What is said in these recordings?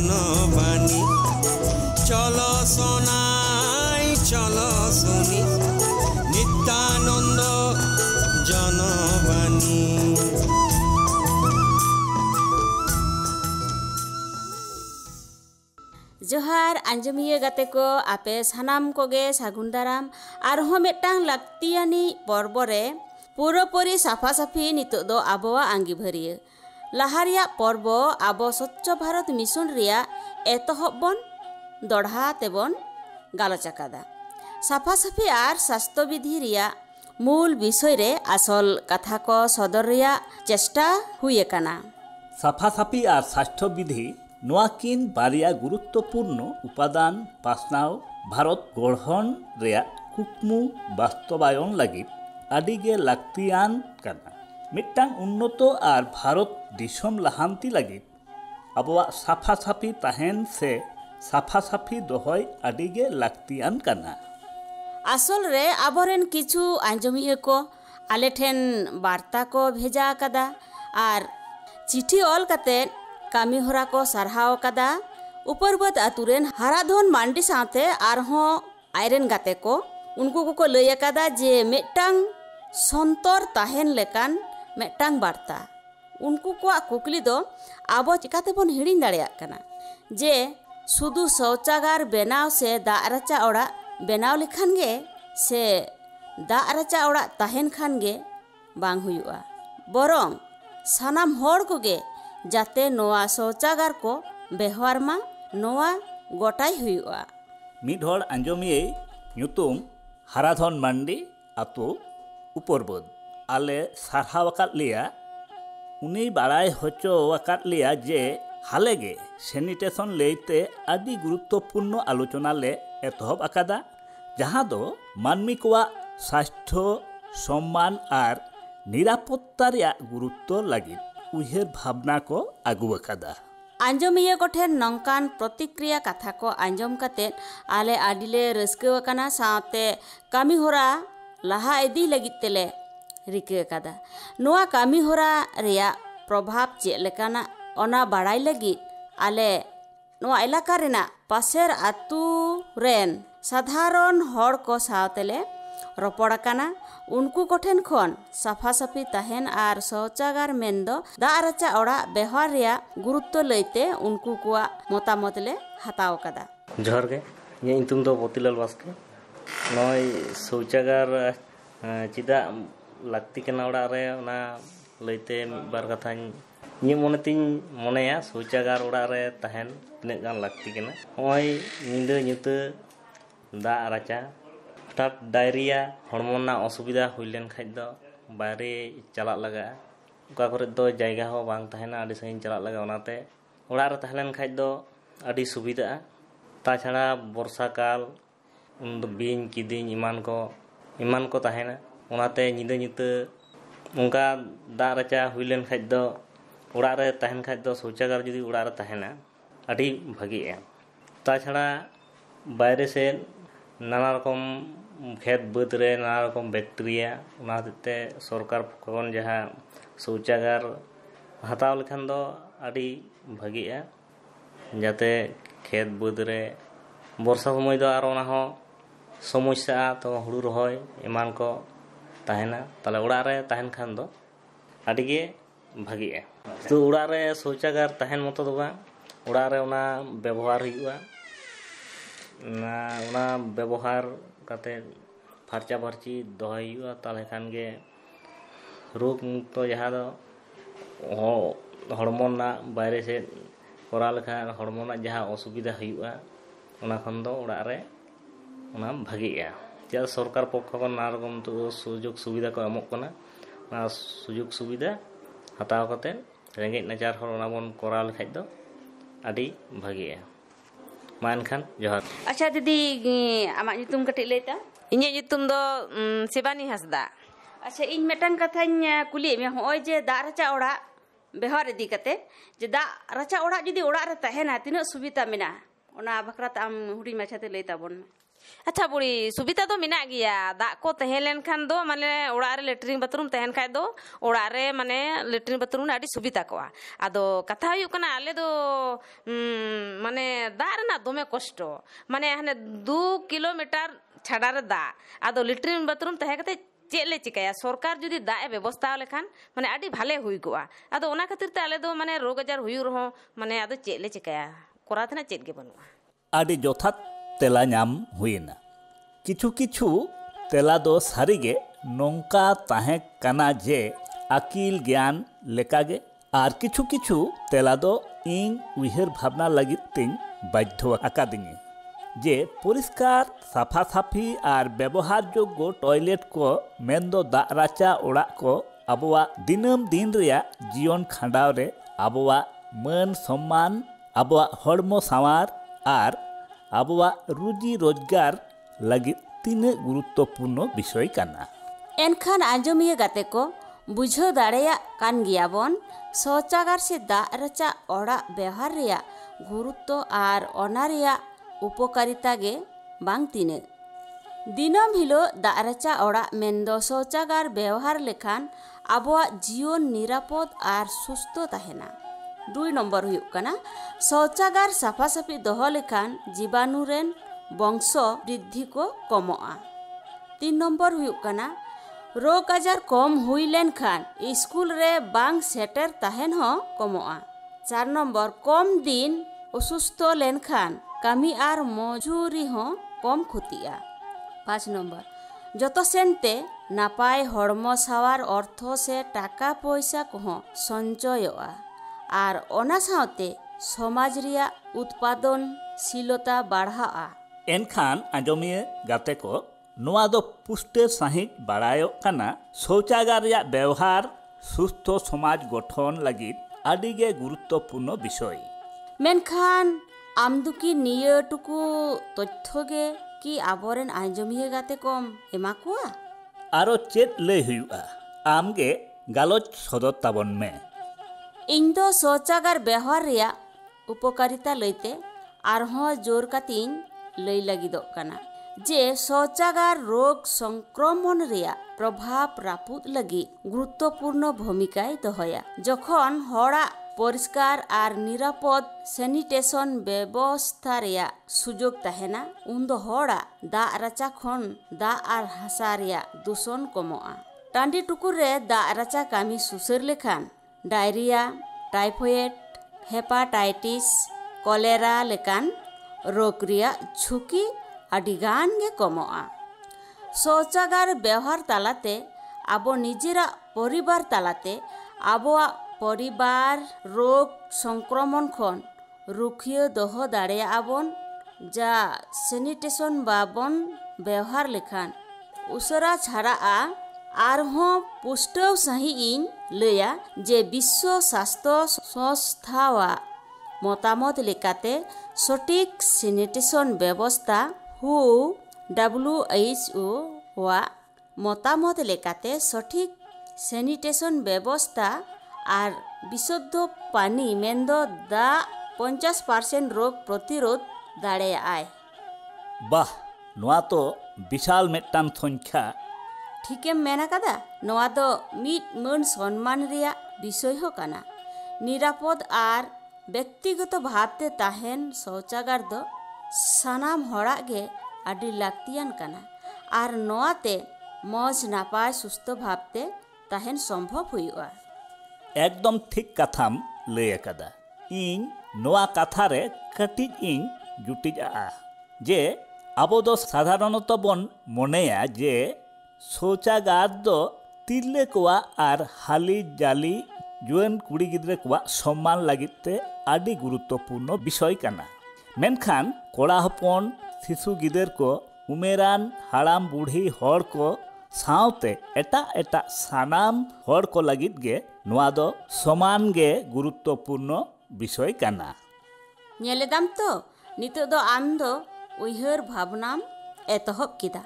জনবাণী চলো শোনাই চলো শুনি নিত্যানন্দ জনবাণী। जोहार आंजमिया गाते को आपे सानाम कोगे सागुन दाराम आरहो मेटांग लाक्तियानी पर्बरे पुरोपुरी साफा साफी नितो दो आबोवा आंगी भरिया लाहारिया पर्ब आबो स्वच्छ भारत मिशन रिया एतहबन दढ़ा तेबन गालोचाकादा साफा साफी आर स्वास्थ्य विधि रिया मूल विषय रे आसल कथा को सदर रिया चेष्टा हुए काना। साफा साफी आर स्वास्थ्य विधि नोआकिन बारिया गुरुत्वपूर्ण उपादान पासनाव भारत गढ़न रेया कुकमु बास्तवायन लगी आडिगे लाक्तियान काना। मिट्टांग उन्नत आर भारत दिसम लाहांती लगी अबवा साफा साफी ताहेन से साफा साफी दोहय आडिगे लाक्तियान काना। आसल रे आबोरेन किछु आंजमिया को आले ठेन वार्ता को भेजा कदा आर चिठी ऑल कते कामी होरा को सरहाव कदा उपरबत आतुरेन हाराधन मांडी साथे आरहों आयरन गाते को उनको को लय कदा जे मेटांग संतर ताहेन लेकान मेटांग वार्ता उनको को कुकली दो आबो चिकाते बन हिड़िन दाड़ेया कना जे सुदु शौचागार बेनाव से दाग रचा ओड़ा बेनाव लेखान गे से दाग रचा ओड़ा ताहेन खान गे बांग हुयुआ बरंग सानाम होड़ को गे जाते नोआ शौचागार को बेहवार मा नोआ गोटाई हुआ। मिड हर आंजमिये ᱧᱩᱛᱩᱢ हाराधन मांडी आतो उपरबद आले सारहावकात लिया उनी बाड़ाय होचो वकात लिया जे हालेगे सैनिटेशन लेते आदि गुरुत्वपूर्ण आलोचना ले एतहब आकादा जहां दो मानमी कोवा स्वास्थ्य सम्मान आर निरापत्ता रिया गुरुत्व लगी उहेर भावना को आगु अकादा। आंजमिया को ठेन नंकान प्रतिक्रिया कथा को आंजम कते आले आडिले रस्के वकाना साथे कामी होरा लाहा इदी लगित तेले रिके कदा नोआ कामी होरा रिया प्रभाव चे लेकाना ओना बाड़ाई लगी आले नोआ इलाका रेना पासेर आतु रेन साधारण हड़ को सावतेले रपड़ काना उनको कोठेन खन साफा साफी ताहेन आर शौचागार मेंदो दाग रचा ओड़ा बेहवार रिया गुरुत्व लैते उनको कुआ मतामत ले हताव कदा। जोहर गे ये इंतुम दो मोतीलाल बास्के नय शौचागार चिदा लाक्ति केना ओड़ा रे ओना लैते बार कथा नी मोनेतिन मोनेया शौचागार ओड़ा रे ताहेन तिना गान लाक्ति केना होय निंदा nyuta दाग रचा हठात डायरिया हड़मोना असुविधा हुईलेन खाज दो बाहरे चला लगा उका करे दो जायगा हो बांग तहना आदि सही चला लगा ओनाते ओड़ा रे तहलेन खाज दो आदि सुविधा ताछाड़ा वर्षा काल उन दो बिन किदिन इमान को तहना ओनाते निदा nyuta उनका दाग रचा हुईलेन खाज दो ओड़ा रे तहन खाज दो शौचागार जुदी ओड़ा रे तहना आदि भागीया ताछाड़ा बाहरे से नाना रकम खेत बद रे नाना रकम बैक्टेरिया उनाते सरकार खन जहाँ शौचागार हताव लेखान दो आदि भागीया जाते खेत बद रे वर्षा समय दो आर ओना हो समस्या तो हुड़ू रहोय एमान को तहना ताले ओड़ा रे तहन खान दो आदि गे भागीया तो ओड़ा रे शौचागार तहन मतो दो बा ओड़ा रे ओना व्यवहार हुआ ना व्यवहार काते फार्चा फार्ची दोहय हुआ ताले खान गे रोग मुक्त जहाँ दो हड़मोना बाहरे से करा लेखान हड़मोना जहाँ असुविधा हुआ ओना खन दो ओड़ा रे ओना भागीया चेदा सरकार पक्ष खन नाना रकम तो सुजोग सुविधा को एमोग कना ना सुजोग सुविधा हताव कते रेंगेज नाचार हर ओना बन करा लेखाज दो आदि भागीया मान खान जोहार। अच्छा दीदी आमा nyutum कटि लेता इन्हें nyutum दो शिवानी हंसदा। अच्छा इन मेटांग कथाኝ कुली में होय जे दाग रचा ओड़ा बेहवार इदी कते जे दाग रचा ओड़ा जुदी ओड़ा रे तहेना तिना सुविधा मेना ओना बखरात आम हुडी माछाते लैता बन। अच्छा बुढ़ी सुविधा तो मेना गया दाग को तहन लेन खान दो माने ओड़ा रे लेट्रिन बाथरूम तहन खाय दो ओड़ा रे माने लेट्रिन बाथरूम ना आडी सुविधा को आदो कथा हुई कना आले दो माने दाग ना दोमे कष्ट माने हाने 2 किलोमीटर छाड़ा रे दाग आदो लेट्रिन बाथरूम तहे कते चेले चिकाया सरकार जुदी दाए व्यवस्था लेखान माने आडी भाले हुई गोआ आदो ओना खातिर ते आले दो माने रोग आजार हुई रहो माने आदो चेले चिकाया कोराथना चेत गे बनुआ आडी जोथात तेला नाम हुईना किछु किछु तेला दो सारिगे नोंका ताहे काना जे आकिल ज्ञान लेकागे आर किछु किछु तेला दो इन उइहर भावना लगित तिन बाध्य आकादिनी जे परिष्कार साफा साफी आर व्यवहार योग्य टॉयलेट को मेन्दो दा राचा ओड़ा को आबोआ दिनम दिन रिया जीवन खांडाव रे आबोआ मान सम्मान आबोआ हड़मो सावार आर आबोआ रुजी रोजगार लगी तीन गुरुत्वपूर्ण विषय काना एनखान आंजमिया गाते को बुझो दाड़ेया कान गियाबन शौचागार से दा रचा ओड़ा व्यवहार रिया गुरुत्व आर ओना रिया उपकारिता गे बांग तीने दिनम हिलो दा रचा ओड़ा मेन्दो शौचागार व्यवहार लेखान आबोआ जीवन निरापद आर सुस्थ तहेना 2 नम्बर हुयुक कना शौचागार साफा साफी दोहो लेखान जीवाणु रेन वंश वृद्धि को कमोआ 3 नम्बर हुयुक कना रोग आजार कम हुई लेन खान स्कूल रे बांग सेटर तहेन हो कमोआ 4 नम्बर कम दिन असुस्थ लेन खान कामी आर मजूरी हो कम खुतिया 5 नम्बर जतो सेनते नापाय हड़मो सावार अर्थ से टाका पैसा को संचयोआ आर ओना सावते समाज रिया उत्पादनशीलता बढ़ाआ एनखान आंजमिया गाते को नोआ दो पुष्टे सहित बाड़ायो काना शौचागार रिया व्यवहार सुस्थ समाज गठन लगी आडिगे गुरुत्वपूर्ण विषय मेनखान आमदुकी निये टुकु तथ्यगे कि आबोरेन आंजमिया गाते कम एमा कुआ आरो चेत लय हुआ आमगे गालोच सदर ताबन में इन दो शौचागार व्यवहार रिया उपकारिता लैते आरहों जोर कातीन लई लगिदो कना जे शौचागार रोग संक्रमण रिया प्रभाव रापुद लगी गुरुत्वपूर्ण भूमिकाय दहया जखन हड़ा परिष्कार आर निरापद सैनिटेशन व्यवस्था रिया सुजोग तहेना उन हड़ा दा राचा खन दा आर हासा रिया दूषण कमोआ टांडी टुकुर रे दा राचा कामी सुसर लेखान डायरिया टाइफॉइड हेपाटाइटिस कलेरा लेकान रोग रिया झुकी आडिगान गे कमोआ शौचागार व्यवहार तालाते आबो निजेरा परिवार तालाते आबोआ परिवार रोग संक्रमण खन रुखियो दोहो दाड़े आबन जा सैनिटेशन बाबन व्यवहार लेखान उसरा छाड़ा आरहों पुष्टव सही इन लया जे विश्व स्वास्थ्य संस्थावा मतामत लेकाते सटीक सैनिटेशन व्यवस्था हु WHO वा मतामत लेकाते सटीक सैनिटेशन व्यवस्था आर विशुद्ध पानी मेन्दो दा 50% रोग प्रतिरोध दाड़े आए बाह नोआ तो विशाल मेटान संख्या ठीके मेना कदा नोआ दो मिट मन सम्मान रिया विषय हो काना निरापद आर व्यक्तिगत भावते ताहेन शौचागार दो सानाम हड़ा गे आडी लाक्तियान काना आर नोआते मौज नापाय सुस्थ भावते ताहेन संभव हुआ एकदम ठीक कथाम लय कदा इन नोआ कथा रे कटिज इन जुटिजा जे आबो दो साधारणत बन मनेया जे शौचागार दो तिरले कोआ आर हाली जाली जुआन कुड़ी गिद्रे कोआ सम्मान लगिते आडी गुरुत्वपूर्ण विषय काना मेनखान कोड़ा हपन शिशु गिदर को उमेरान हाड़ाम बुढ़ी हर को सावते एटा एटा सानाम हर को लगित गे नोआ दो समान गे गुरुत्वपूर्ण विषय काना नेलेदाम तो नितो दो आम दो उइहर भावनाम एतहब किदा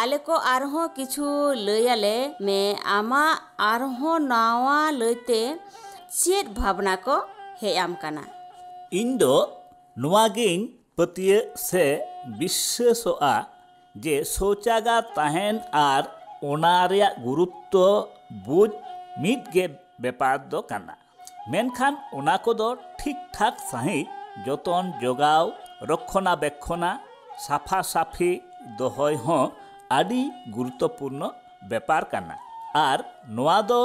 आले को आरहों किछु लयाले में आमा आरहों नावा लयते चेत भावना को हे आम काना इन दो नोआ गिन ᱯᱟᱹᱛᱭᱟᱹ ᱥᱮ ᱵᱤᱥᱥᱟᱹᱥᱚᱜᱼᱟ ᱡᱮ ᱥᱳᱪᱟᱜᱟᱨ ᱛᱟᱦᱮᱱ ᱟᱨ ᱚᱱᱟ ᱨᱮᱭᱟᱜ ᱜᱩᱨᱩᱛᱛᱚ ᱵᱩᱡᱽ ᱢᱤᱫ ᱜᱮ ᱵᱮᱯᱟᱨ ᱫᱚ ᱠᱟᱱᱟ᱾ ᱢᱮᱱᱠᱷᱟᱱ ᱚᱱᱟ ᱠᱚᱫᱚ ᱴᱷᱤᱠ ᱴᱷᱟᱠ ᱥᱟᱺᱦᱤᱡ ᱡᱚᱛᱚᱱ ᱡᱚᱜᱟᱣ ᱨᱚᱠᱠᱷᱚᱱᱟᱵᱮক্ষᱚᱱᱟ ᱥᱟᱯᱷᱟ ᱥᱟᱯᱷᱤ ᱫᱚᱦᱚᱭ ᱦᱚᱸ ᱟᱹᱰᱤ ᱜᱩᱨᱩᱛᱛᱚᱯᱩᱨᱱᱚ ᱵᱮᱯᱟর ᱠᱟᱱᱟ᱾ ᱟᱨ ᱱᱚᱣᱟ ᱫᱚ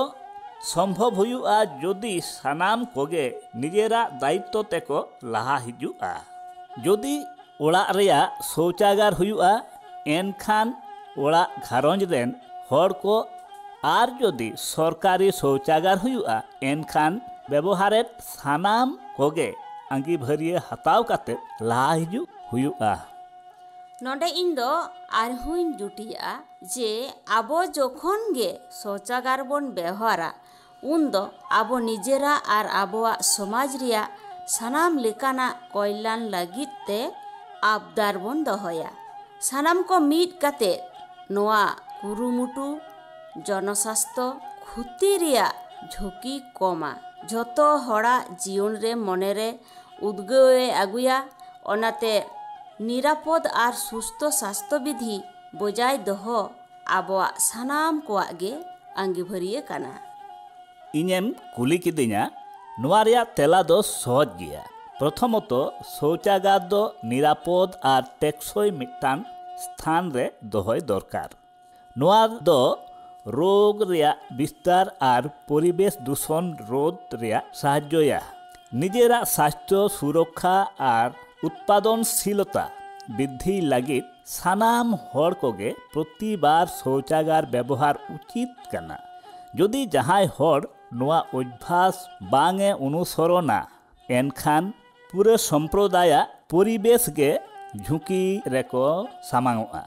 ᱥᱚᱢᱵᱷᱚᱵ ᱦᱩᱭᱩᱜᱼᱟ ᱡᱩᱫᱤ ᱥᱟᱱᱟᱢ ᱠᱚᱜᱮ ᱱᱤᱡᱮᱨᱟᱜ ᱫᱟᱭᱤᱛᱛᱚ ᱛᱮᱠᱚ ᱞᱟᱦᱟ ᱦᱤᱡᱩᱜᱼᱟ᱾ ᱡᱩᱫᱤ ᱚᱲᱟᱜ ᱨᱮᱭᱟᱜ ᱥᱳᱪᱟᱜᱟᱨ ᱦᱩᱭᱩᱜᱼᱟ ᱮᱱᱠᱷᱟᱱ ᱚᱲᱟᱜ ᱜᱷᱟᱨᱚᱸᱡᱽ ᱨᱮᱱ ᱦᱚᱲ ᱠᱚ ᱟᱨ ᱡᱩᱫᱤ ᱥᱚᱨᱠᱟᱨᱤ ᱥᱳᱪᱟᱜᱟᱨ ᱦᱩᱭᱩᱜᱼᱟ ᱮᱱᱠᱷᱟᱱ ᱵᱮᱵᱚᱦᱟᱨᱮᱫ ᱥᱟᱱᱟᱢ ᱠᱚᱜᱮ ᱟᱸᱜᱤᱵᱷᱟᱹᱨᱤᱭᱟᱹ ᱦᱟᱛᱟᱣ ᱠᱟᱛᱮ ᱞᱟᱦᱟ ᱦᱤᱡᱩᱜ ᱦᱩᱭᱩᱜᱼᱟ᱾ ᱱᱚᱰᱮ ᱤᱧ ᱫᱚ ᱟᱨᱦᱚᱸᱧ ᱡᱩᱴᱤᱡᱟᱜᱼᱟ ᱡᱮ ᱟᱵᱚ ᱡᱚᱠᱷᱚᱱ ᱜᱮ ᱥᱳᱪᱟᱜᱟᱨ ᱵᱚᱱ ᱵᱮᱣᱦᱟᱨᱟ ᱩᱱᱫᱚ ᱟᱵᱚ ᱱᱤᱡᱮᱨᱟᱜ ᱟᱨ ᱟᱵᱚᱣᱟᱜ ᱥᱚᱢᱟᱡᱽ ᱨᱮᱭᱟᱜ ᱥᱟᱱᱟᱢ ᱞᱮᱠᱟᱱᱟᱜ ᱠᱚল্যাণ ᱞᱟᱹᱜᱤᱫ ᱛᱮ ᱟᱵᱫᱟᱨ ᱵᱚᱱ ᱫᱚᱦᱚᱭᱟ᱾ ᱥᱟᱱᱟᱢ ᱠᱚ ᱢᱤᱫ ᱠᱟᱛᱮ ᱱᱚᱣᱟ ᱠᱩᱨᱩᱢᱩᱴᱩ ᱡᱚᱱᱚᱥᱟᱥᱛᱷᱚ ᱠᱷᱩᱛᱤ ᱨᱮᱭᱟᱜ ঝুঁকি ᱠᱚᱢᱟ, ᱡᱷᱚᱛᱚ ᱦᱚᱲᱟᱜ ᱡᱤᱭᱚᱱ ᱨᱮ ᱢᱚᱱᱮᱨᱮ ᱩᱫᱽᱜᱟᱹᱣᱮ ᱟᱹᱜᱩᱭᱟ। ᱚᱱᱟᱛᱮ ᱱᱤᱨᱟᱯᱚᱫ ᱟᱨ ᱥᱩᱥᱛᱷᱚ ᱥᱟᱥᱛᱷᱚ ᱵᱤᱫᱷᱤ ᱵᱚᱡᱟᱭ ᱫᱚᱦᱚ ᱟᱵᱚᱣᱟᱜ ᱥᱟᱱᱟᱢ ᱠᱚᱣᱟᱜ ᱜᱮ ᱟᱸᱜᱤᱵᱷᱟᱹᱨᱤᱭᱟᱹ ᱠᱟᱱᱟ। ᱤᱧᱮᱢ ᱠᱩᱞᱤ ᱠᱤᱫᱤᱧᱟ, ᱱᱚᱣᱟ ᱨᱮᱭᱟᱜ ᱛᱮᱞᱟ ᱫᱚ ᱥᱚᱦᱚᱡ ᱜᱮᱭᱟ। ᱯᱨᱚᱛᱷᱚᱢᱚᱛᱚ ᱥᱳᱪᱟᱜᱟᱨ ᱫᱚ ᱱᱤᱨᱟᱯᱚᱫ ᱟᱨ ᱴᱮᱠᱥᱚᱭ ᱢᱤᱫᱴᱟᱝ ᱥᱛᱷᱟᱱ ᱨᱮ ᱫᱚᱦᱚᱭ ᱫᱚᱨᱠᱟর। ᱱᱚᱣᱟ ᱫᱚ ᱨᱳᱜᱽ ᱨᱮᱭᱟᱜ ᱵᱤᱥᱛᱟর ᱟᱨ ᱯᱚরিবেশ দূষণ রোধ ᱨᱮᱭᱟᱜ সাহায্যয়া। নিজেরাᱜ স্বাস্থ্য সুরক্ষা আর উৎপাদনশীলতা বৃদ্ধি লাগি সানাম হড় কোগে প্রতিবার শৌচাগার ব্যবহার উচিত কানা। যদি জাহাই হড় নোয়া অভ্যাস বাঙে অনুসরণা এনখান পুরো সম্প্রদায়া পরিবেশ গে ঝুঁকি রেকো সামাঙা।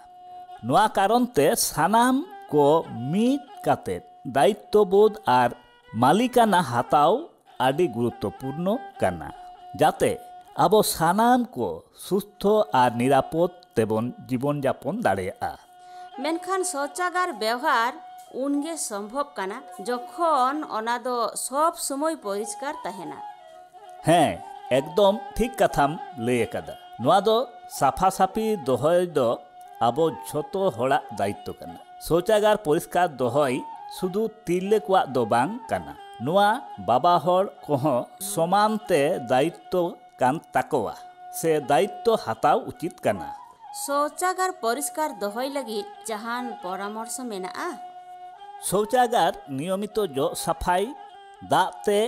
নোয়া কারণতে সানাম को मीट काते दायित्वबोध और मालिकाना हाताव आदि गुरुत्वपूर्ण काना, जाते आबो सानाम को सुस्थ और निरापद तेबन जीवन यापन दाड़ेया। मेनखान शौचागार व्यवहार उनगे संभव काना जखन ओना दो सब समय परिष्कार तहेना। हाँ, एकदम ठीक कथाम लय कदा। नोआ दो साफा साफी दोहय दो आबो झोतो होड़ा दायित्व काना। शौचागार परिष्कार दोहय शुधु तिरले कोआ दो बांग काना, नोआ बाबा हड़ कोहो समानते दायित्व कान ताकोआ से दायित्व हाताव उचित काना। शौचागार परिष्कार दोहय लगी जहान परामर्श मेनाआ? शौचागार नियमित जो सफाई दाते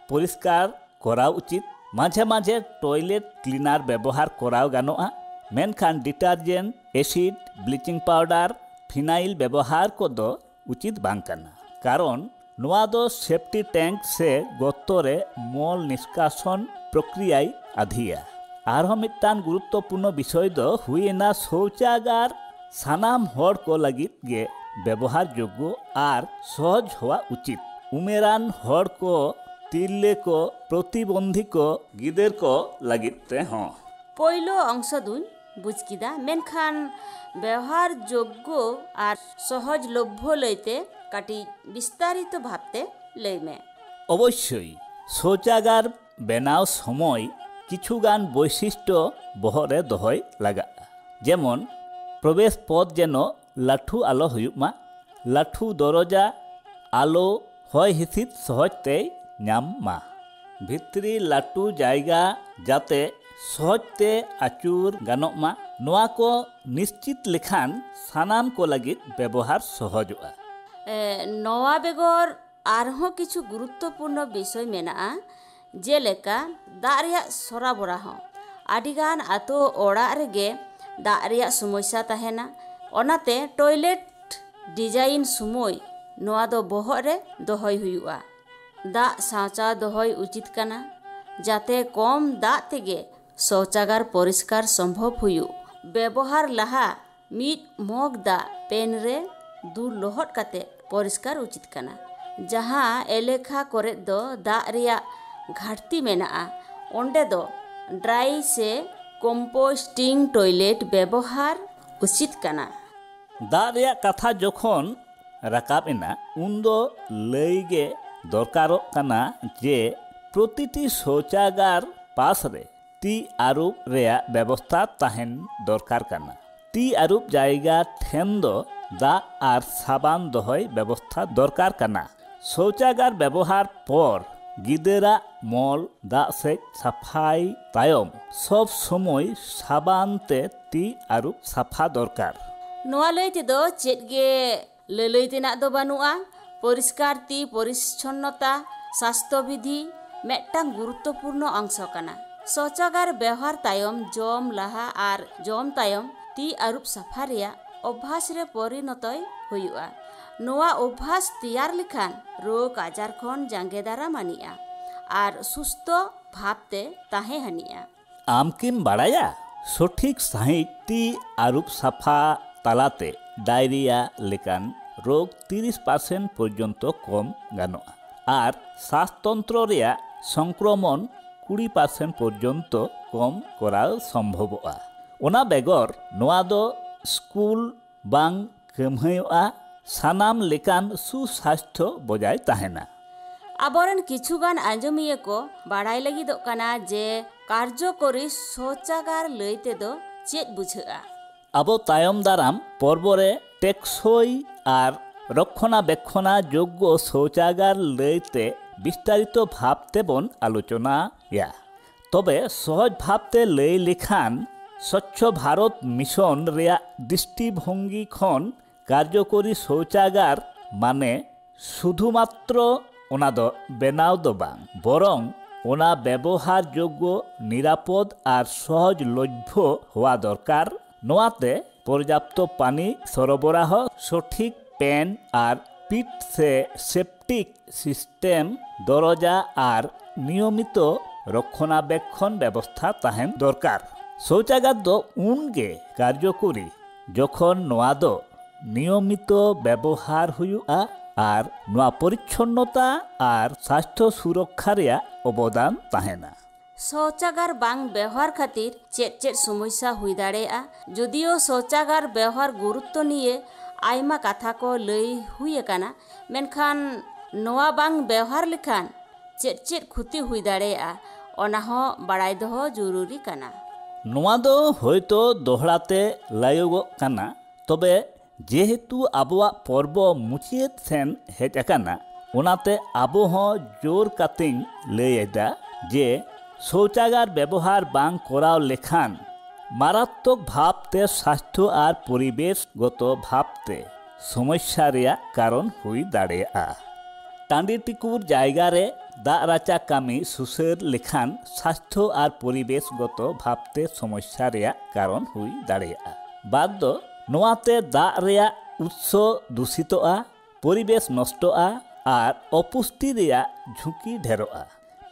परिष्कार कराव उचित। माझे माझे टॉयलेट क्लिनार व्यवहार कराव गानोआ। मेनखान डिटारजेंट, एसिड, ब्लीचिंग पाउडार, फिनाइल व्यवहार को दो उचित बांग काना, कारण नोआ दो सेफ्टी टैंक से गतरे मल निष्कासन प्रक्रियाय आधिया। आरहो मिट्टान गुरुत्वपूर्ण विषय दो हुईना शौचागार सानाम हड़ को लगित गे व्यवहार योग्य और सहज हुआ उचित। उमेरान हड़ को, तिरले को, प्रतिबंधी को, गिदेर को लगित हों। पहलो अंश दुन बुझ किदा, मेनखान व्यवहार योग्य और सहज लभ्य लैते काटी विस्तारित भावते लय में। अवश्य शौचागार बेनाव समय किछुगान वैशिष्ट्य बहरे दहय लागा। जेमन प्रवेश पथ जेनो लाठू आलो हुयुमा, लाठू दरजा आलो हय हिसिद सहजते ᱧᱟᱢ भितरी लाटू जायगा जाते सहजते आचुर गानोग मा, नोआ को निश्चित लेखान सानाम को लगित व्यवहार सहजोगा। नोआ बेगर आरहों किछु गुरुत्वपूर्ण विषय मेनाआ, जेलेका दाग रेयाग सराबरा हों। आडिगान आतो ओड़ा रेगे दाग रेयाग समस्या तहेना, ओनाते टॉयलेट डिजाइन सुमोय नोआ दो बहर रे दोहय हुयुआ। दाग साँचा दोहय उचित काना, जाते कम दाग तेगे शौचागार परिष्कार संभव हुयु। व्यवहार लहा मीट मग दाग पेन रे दू लोहट काते परिष्कार उचित काना। जहाँ एलेखा करे दो दाग रेयाग घाटती मेनाआ ओंडे दो ड्राई से कम्पोस्टिंग टॉयलेट व्यवहार उचित काना। दाग रेयाग कथा जोखन राकाब एना उन्दो लैगे दरकारोग काना जे प्रतिटी शौचागार पास रे ᱛᱤ ᱟᱹᱨᱩᱵ ᱨᱮᱭᱟᱜ ᱵᱮᱵᱚᱥᱛᱷᱟ ᱛᱟᱦᱮᱱ ᱫᱚᱨᱠᱟর ᱠᱟᱱᱟ। ᱛᱤ ᱟᱹᱨᱩᱵ ᱡᱟᱭᱜᱟ ᱴᱷᱮᱱ ᱫᱚ ᱫᱟᱜ ᱟᱨ ᱥᱟᱵᱟᱱ ᱫᱚᱦᱚᱭ ᱵᱮᱵᱚᱥᱛᱷᱟ ᱫᱚᱨᱠᱟর ᱠᱟᱱᱟ। শৌচাগার ব্যবহার পর গিদেরাᱜ মল দাগ সেচ সাফাই তায়ম সব সময় সাবানতে তি আরুব সাফা দরকার। ᱱᱚᱣᱟ ᱞᱟᱹᱭ ᱛᱮᱫᱚ ᱪᱮᱫ ᱜᱮ ᱞᱟᱹᱞᱟᱹᱭ ᱛᱮᱱᱟᱜ ᱫᱚ ᱵᱟᱹᱱᱩᱜᱼᱟ। ᱯᱚᱨᱤᱥᱠᱟᱨ ᱛᱤ ᱯᱚᱨᱤᱪᱷᱚᱱᱱᱚᱛᱟ ᱥᱟᱥᱛᱷᱚ ᱵᱤধি ᱢᱤᱫᱴᱟᱝ ᱜᱩᱨᱩᱛᱛᱚᱯᱩᱨᱱᱚ ᱚᱝᱥᱚ ᱠᱟᱱᱟ। শৌচাগার ব্যবহার তায়ম জম লাহা আর জম তায়ম ᱛᱤ ᱟᱹᱨᱩᱵ ᱥᱟᱯᱷᱟ ᱨᱮᱭᱟᱜ ᱚᱵᱷᱟᱥ ᱨᱮ ᱯᱚᱨᱤᱱᱚᱛᱚᱭ ᱦᱩᱭᱩᱜᱼᱟ। ᱱᱚᱣᱟ ᱚᱵᱷᱟᱥ ᱛᱮᱭᱟᱨ ᱞᱮᱠᱷᱟᱱ ᱨᱳᱜᱽ ᱟᱡᱟᱨ ᱠᱷᱚᱱ ᱡᱟᱸᱜᱮ ᱫᱟᱨᱟᱢ ᱟᱹᱱᱤᱡᱼᱟ ᱟᱨ ᱥᱩᱥᱛᱷ ᱵᱷᱟᱵᱽᱛᱮ ᱛᱟᱦᱮᱸ ᱟᱹᱱᱤᱡᱼᱟ। ᱟᱢ ᱠᱤᱢ ᱵᱟᱲᱟᱭᱟ সঠিক সাহিত তি আরুব সাফা তালাতে ডায়রিয়া লেকান রোগ 30% পর্যন্ত কম গানোয়া আর শ্বাসতন্ত্র রেয়াগ সংক্রমণ 20% পর্যন্ত কম করা সম্ভবয়া। ওনা বেগর নোয়া দো স্কুল বাং কামহায়োয়া সানাম লেকান সুস্বাস্থ্য বজায় তাহেনা। ᱟᱵᱚᱨᱮᱱ ᱠᱤᱪᱷᱩᱜᱟᱱ ᱟᱸᱡᱚᱢᱤᱭᱟᱹ ᱠᱚ ᱵᱟᱲᱟᱭ ᱞᱟᱹᱜᱤᱫᱚᱜ ᱠᱟᱱᱟ ᱡᱮ ᱠᱟᱨᱡᱚᱠᱚᱨী শৌচাগার ᱞᱟᱹᱭ ᱛᱮᱫᱚ ᱪᱮᱫ ᱵᱩᱡᱷᱟᱹᱜᱼᱟ। আবো তায়ম দারাম পর্বরে টেকসই আর রক্ষণাবেক্ষণা যোগ্য শৌচাগার লইতে বিস্তারিত ভাবতে বন আলোচনা ইয়া। তবে সহজ ভাবতে লই লেখান স্বচ্ছ ভারত মিশন রেয়া দৃষ্টিভঙ্গি খন কার্যকরী শৌচাগার মানে শুধুমাত্র ওনা দ বেনাও দ বাং বরং ওনা ব্যবহারযোগ্য নিরাপদ আর সহজলভ্য হওয়া দরকার। নোয়াতে পর্যাপ্ত পানি সরবরাহ সঠিক পেন আর পিট সে সেপটিক সিস্টেম দরজা আর নিয়মিত রক্ষণাবেক্ষণ ব্যবস্থা তাহেন দরকার। শৌচাগার দ উনগে কার্যকরী যখন নোয়া দ নিয়মিত ব্যবহার হুয়ুগᱼᱟ আর নোয়া পরিচ্ছন্নতা আর স্বাস্থ্য সুরক্ষা রেয়াগ অবদান তাহেনা। শৌচাগার বাং ব্যবহার খাতির চেদ চেদ সমস্যা হুই দাᱲᱮᱭᱟᱜᱼᱟ। যদিও শৌচাগার ব্যবহার গুরুত্ব নিয়ে আইমা কাথা কো লই হুই আকানা মেনখান নোয়া বাং ব্যবহার লেখান চেদ চেদ ক্ষতি হুই দাᱲᱮᱭᱟᱜᱼᱟ ᱚᱱᱟ ᱦᱚᱸ ᱵᱟᱲᱟᱭ ᱫᱚᱦᱚ ᱡᱩᱨᱩᱨᱤ ᱠᱟᱱᱟ। নোয়া দ হয়তো দোহড়াতে লায়োগᱚᱜ কানা তবে যেহেতু আবোয়াগ পর্ব মুচিয়েদ সেন হেজ আকানা ওনাতে আবো হঁ জোর কাতেñ লই এদা যে শৌচাগার ব্যবহার বাং করাও লেখান মারাত্মক ভাবতে স্বাস্থ্য আর পরিবেশগত ভাবতে সমস্যা রেয়াগ কারণ হুই দাড়েয়ᱟᱜᱼᱟ। টাঁডি টিকুর জায়গারে দাগ রাচা কামি সুসের লেখান স্বাস্থ্য আর পরিবেশগত ভাবতে সমস্যা রেয়াগ কারণ হুই দাড়েয়ᱟᱜᱼᱟ। বাদ নোয়াতে দাগ রেয়াগ উৎস দূষিতয়া পরিবেশ নষ্টয়া আর অপুষ্টি রেয়াগ ঝুঁকি ঢেরোগᱼᱟ।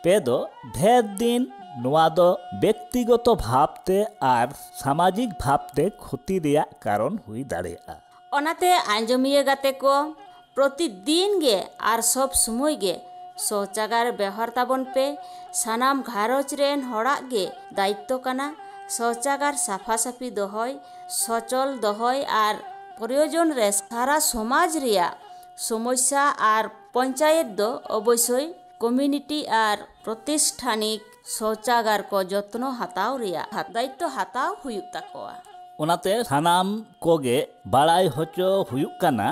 পে দ ঢের দিন নোয়া দ ব্যক্তিগত ভাবতে আর সামাজিক ভাবতে ক্ষতি রেয়াগ কারণ হুই দাড়েয়ᱟᱜᱼᱟ। ᱚᱱᱟᱛᱮ ᱟᱸᱡᱚᱢᱤᱭᱟᱹ ᱜᱟᱛᱮ ᱠᱚ ᱯᱨᱚᱛᱤᱫᱤᱱ ᱜᱮ ᱟᱨ ᱥᱚᱵ ᱥᱚᱢᱚᱭ ᱜᱮ শৌচাগার ব্যবহার তাবন পে। সানাম ঘারᱚᱸᱡᱽ রেন হড়াᱜ গে দায়িত্ব কানা শৌচাগার সাফাসাফি দহয় সচল দহয় আর প্রয়োজন রে সারা সমাজ রেয়াগ সমস্যা আর পঞ্চায়েত দ অবশ্যই কমিউনিটি আর প্রতিষ্ঠানিক শৌচাগার কো যত্ন হাতাও রেয়াগ দায়িত্ব হাতাও হুয়ুᱜ তাকোয়া। ওনাতে সানাম কোগে বাড়াই হচো হুয়ুᱜ কানা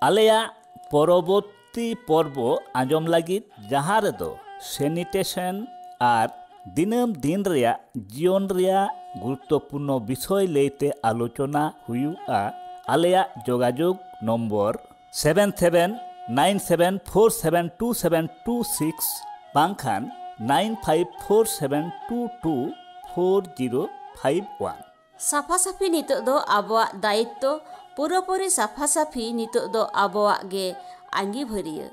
আলেয়াগ পরবর্তী পর্ব আঁজম লাगिद যাহা রেদো স্যানিটেশন আর দিনম দিন রেয়াগ জীবন রেয়াগ গুরুত্বপূর্ণ বিষয় লইতে আলোচনা হুয়ুগᱼᱟ। আলেয়াগ যোগাযোগ নম্বর 779747272726 বাংখান 9547224051। সাফাসাফি নিতোগ দ আবোয়াগ দায়িত্ব পুরোপুরি সাফাসাফি নিতোগ দ আবোয়াগ গে আঙ্গিভারিয়া।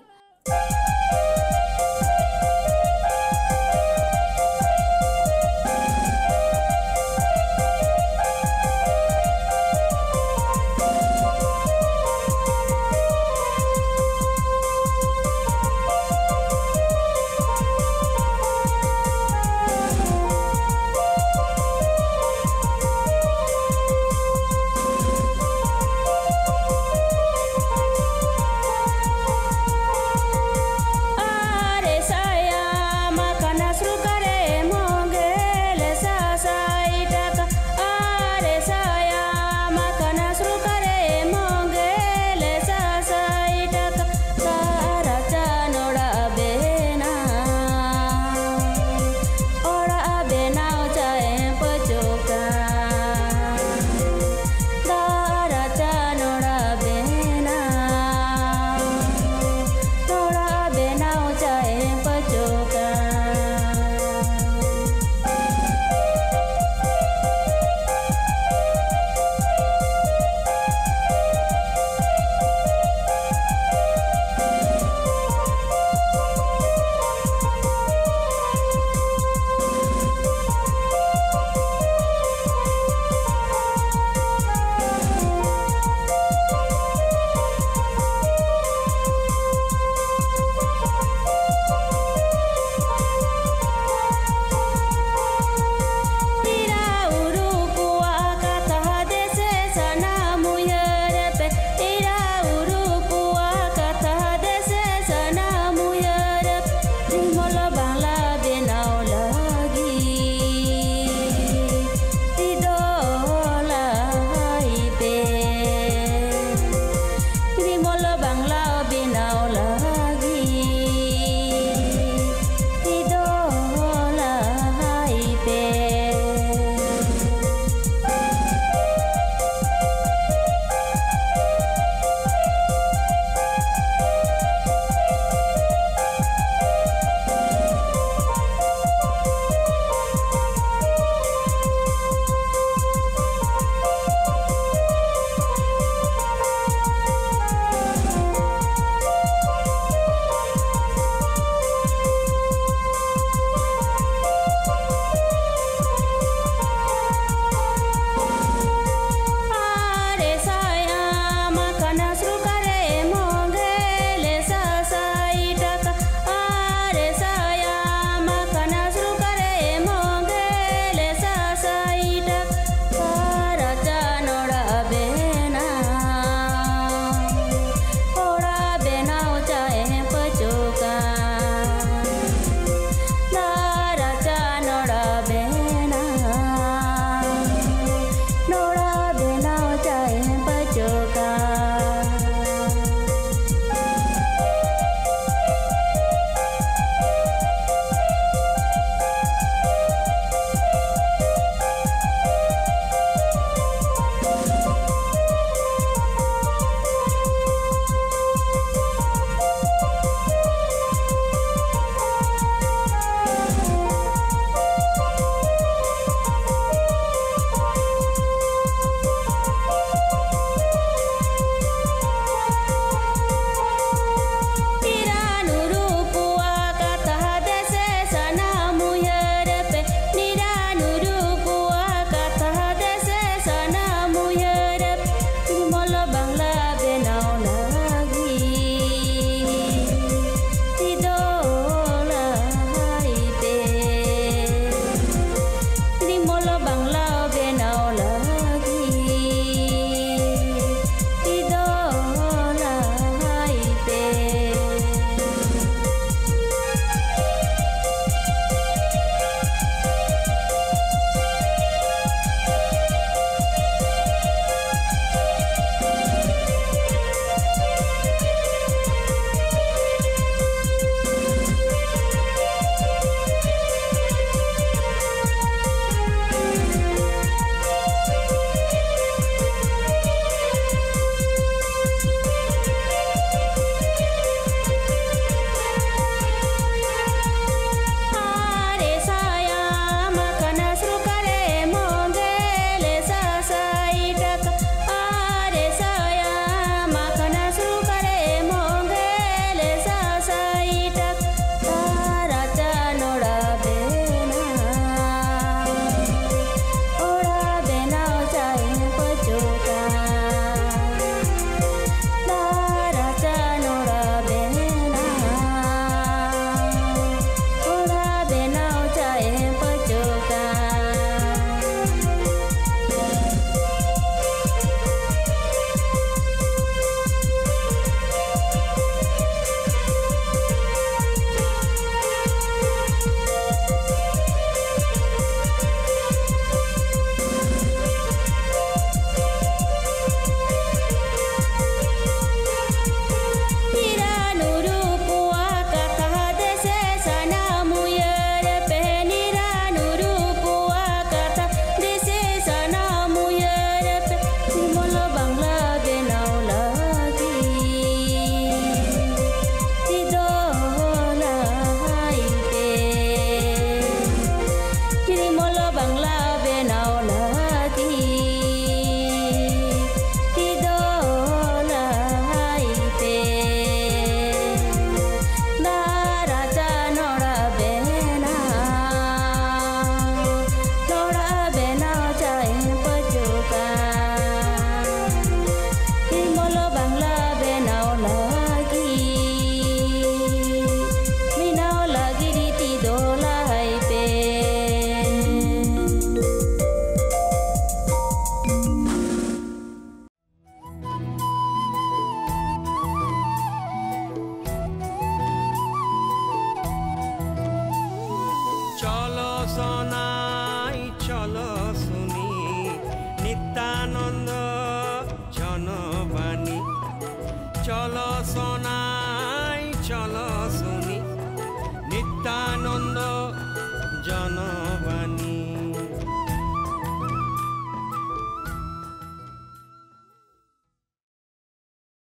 নিত্যানন্দ জনবাণী চলো সোনা